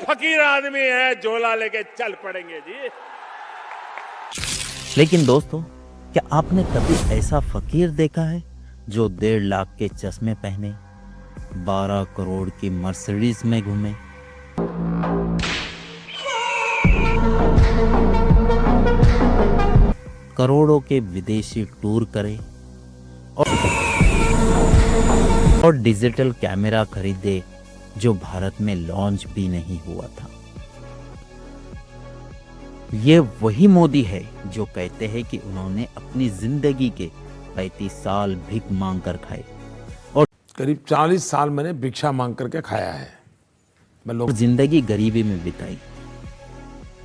फकीर आदमी है, झोला लेके चल पड़ेंगे जी। लेकिन दोस्तों, क्या आपने कभी ऐसा फकीर देखा है जो 1.5 लाख के चश्मे पहने 12 करोड़ की मर्सिडीज में घूमे? करोड़ों के विदेशी टूर करे और डिजिटल कैमरा खरीदे जो भारत में लॉन्च भी नहीं हुआ था? ये वही मोदी है जो कहते हैं कि उन्होंने अपनी जिंदगी के 35 साल भीख मांग कर खाए और करीब 40 साल मैंने भिक्षा मांग करके खाया है। मैं लोग जिंदगी गरीबी में बिताई।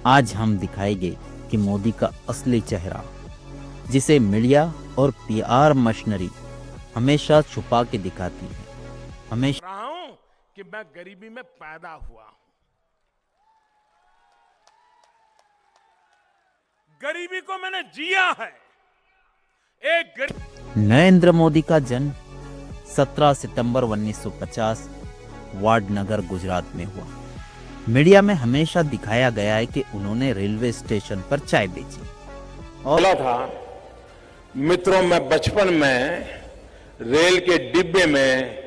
आज हम दिखाएंगे कि मोदी का असली चेहरा, जिसे मीडिया और पीआर मशीनरी हमेशा छुपा के दिखाती है, हमेशा रहा हूं कि मैं गरीबी में पैदा हुआ, गरीबी को मैंने जिया है। एक नरेंद्र मोदी का जन्म 17 सितंबर 1950 वाडनगर, गुजरात में हुआ। मीडिया में हमेशा दिखाया गया है कि उन्होंने रेलवे स्टेशन पर चाय बेची और बोला था, मित्रों मैं बचपन में रेल के डिब्बे में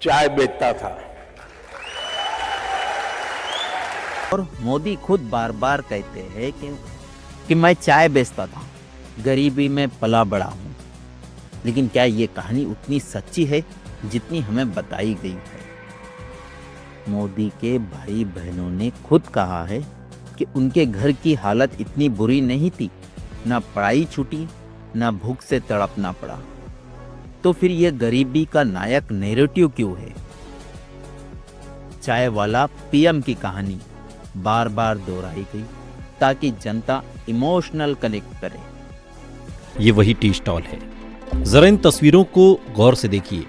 चाय बेचता था। और मोदी खुद बार बार कहते हैं कि मैं चाय बेचता था, गरीबी में पला बड़ा हूं। लेकिन क्या ये कहानी उतनी सच्ची है जितनी हमें बताई गई है? मोदी के भाई बहनों ने खुद कहा है कि उनके घर की हालत इतनी बुरी नहीं थी, ना पढ़ाई छूटी, ना भूख से तड़पना पड़ा। तो फिर ये गरीबी का नायक नैरेटिव क्यों है? चाय वाला पीएम की कहानी बार बार दोहराई गई ताकि जनता इमोशनल कनेक्ट करे। ये वही टी स्टॉल है, जरा इन तस्वीरों को गौर से देखिए।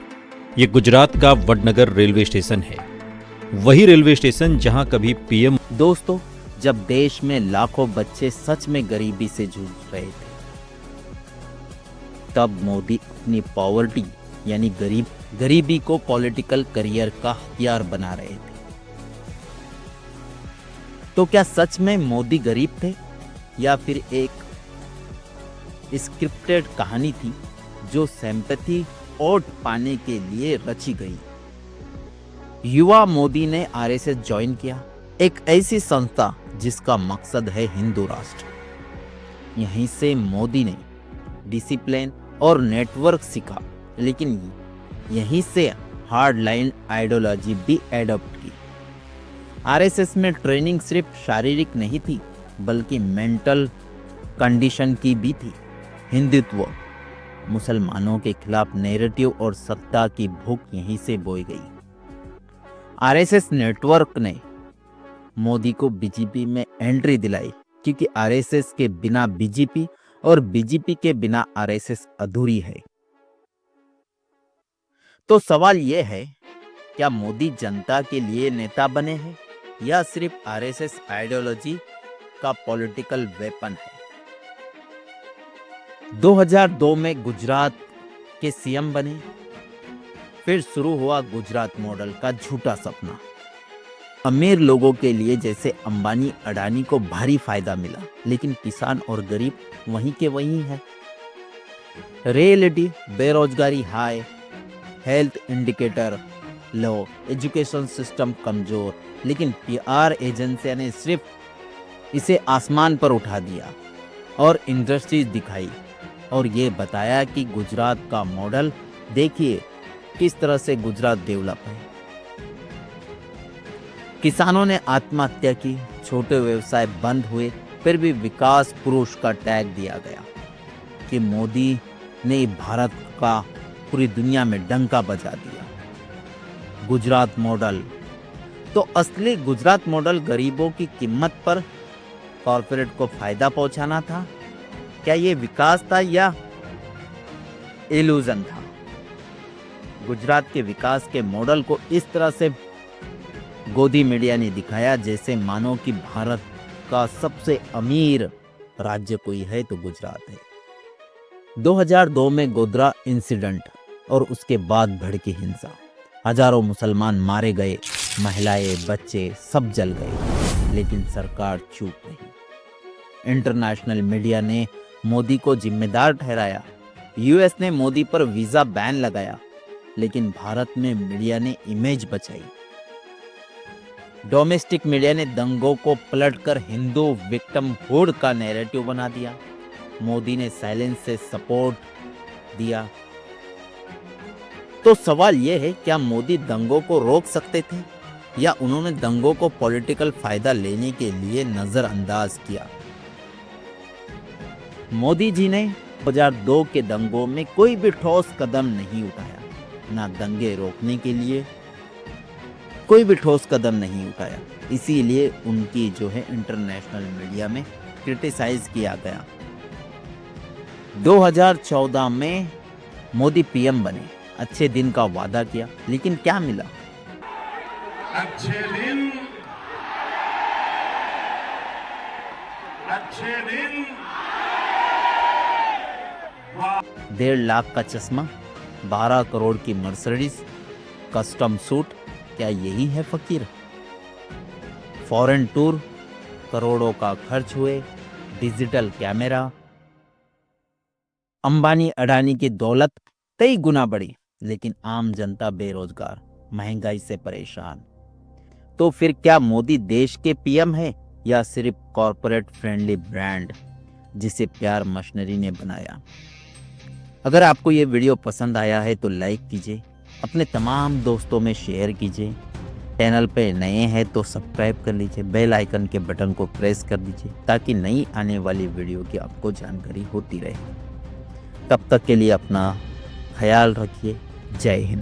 ये गुजरात का वडनगर रेलवे स्टेशन है, वही रेलवे स्टेशन जहां कभी पीएम। दोस्तों, जब देश में लाखों बच्चे सच में गरीबी से जूझ रहे थे, तब मोदी अपनी पॉवर्टी यानी गरीबी को पॉलिटिकल करियर का हथियार बना रहे थे। तो क्या सच में मोदी गरीब थे या फिर एक स्क्रिप्टेड कहानी थी जो सिंपैथी वोट पाने के लिए रची गई? युवा मोदी ने आरएसएस ज्वाइन किया, एक ऐसी संस्था जिसका मकसद है हिंदू राष्ट्र। यहीं से मोदी ने डिसिप्लिन और नेटवर्क सीखा, लेकिन यहीं से हार्ड लाइन आइडियोलॉजी भी एडॉप्ट की। आरएसएस में ट्रेनिंग सिर्फ शारीरिक नहीं थी, बल्कि मेंटल कंडीशन की भी थी। हिंदुत्व, मुसलमानों के खिलाफ नैरेटिव और सत्ता की भूख यहीं से बोई गई। आरएसएस नेटवर्क ने मोदी को बीजेपी में एंट्री दिलाई, क्योंकि आरएसएस के बिना बीजेपी और बीजेपी के बिना आरएसएस अधूरी है। तो सवाल यह है, क्या मोदी जनता के लिए नेता बने हैं या सिर्फ आरएसएस आइडियोलॉजी का पॉलिटिकल वेपन है? 2002 में गुजरात के सीएम बने, फिर शुरू हुआ गुजरात मॉडल का झूठा सपना। अमीर लोगों के लिए जैसे अंबानी अडानी को भारी फायदा मिला, लेकिन किसान और गरीब वहीं के वहीं है। रियलिटी, बेरोजगारी हाई, हेल्थ इंडिकेटर लो, एजुकेशन सिस्टम कमजोर, लेकिन पीआर एजेंसियों ने सिर्फ इसे आसमान पर उठा दिया और इंडस्ट्रीज दिखाई और ये बताया कि गुजरात का मॉडल देखिए किस तरह से गुजरात डेवलप है। किसानों ने आत्महत्या की, छोटे व्यवसाय बंद हुए, फिर भी विकास पुरुष का टैग दिया गया कि मोदी ने भारत का पूरी दुनिया में डंका बजा दिया। गुजरात मॉडल, तो असली गुजरात मॉडल गरीबों की कीमत पर कॉर्पोरेट को फायदा पहुंचाना था? क्या ये विकास था या इल्यूजन था? गुजरात के विकास के मॉडल को इस तरह से गोदी मीडिया ने दिखाया जैसे मानो कि भारत का सबसे अमीर राज्य कोई है तो गुजरात है। 2002 में गोधरा इंसिडेंट और उसके बाद भड़की हिंसा, हजारों मुसलमान मारे गए, महिलाएं, बच्चे सब जल गए, लेकिन सरकार चुप रही। इंटरनेशनल मीडिया ने मोदी को जिम्मेदार ठहराया। यूएस ने मोदी पर वीजा बैन लगाया, लेकिन भारत में मीडिया ने इमेज बचाई। डोमेस्टिक मीडिया ने दंगों को पलटकर हिंदू विक्टिमहुड का नैरेटिव बना दिया। मोदी ने साइलेंस से सपोर्ट दिया। तो सवाल यह है, क्या मोदी दंगों को रोक सकते थे या उन्होंने दंगों को पॉलिटिकल फायदा लेने के लिए नजरअंदाज किया? मोदी जी ने 2002 के दंगों में कोई भी ठोस कदम नहीं उठाया, ना दंगे रोकने के लिए कोई भी ठोस कदम नहीं उठाया। इसीलिए उनकी जो है इंटरनेशनल मीडिया में क्रिटिसाइज किया गया। 2014 में मोदी पीएम बने, अच्छे दिन का वादा किया, लेकिन क्या मिला? अच्छे दिन 1.5 लाख का चश्मा, 12 करोड़ की मर्सिडीज, कस्टम सूट, क्या यही है फकीर? फॉरेन टूर, करोड़ों का खर्च हुए, डिजिटल कैमरा। अंबानी अडानी की दौलत कई गुना बढ़ी, लेकिन आम जनता बेरोजगार, महंगाई से परेशान। तो फिर क्या मोदी देश के पीएम है या सिर्फ कॉरपोरेट फ्रेंडली ब्रांड जिसे प्यार मशीनरी ने बनाया? अगर आपको ये वीडियो पसंद आया है तो लाइक कीजिए, अपने तमाम दोस्तों में शेयर कीजिए। चैनल पे नए हैं तो सब्सक्राइब कर लीजिए, बेल आइकन के बटन को प्रेस कर दीजिए ताकि नई आने वाली वीडियो की आपको जानकारी होती रहे। तब तक के लिए अपना ख्याल रखिए। जय हिंद।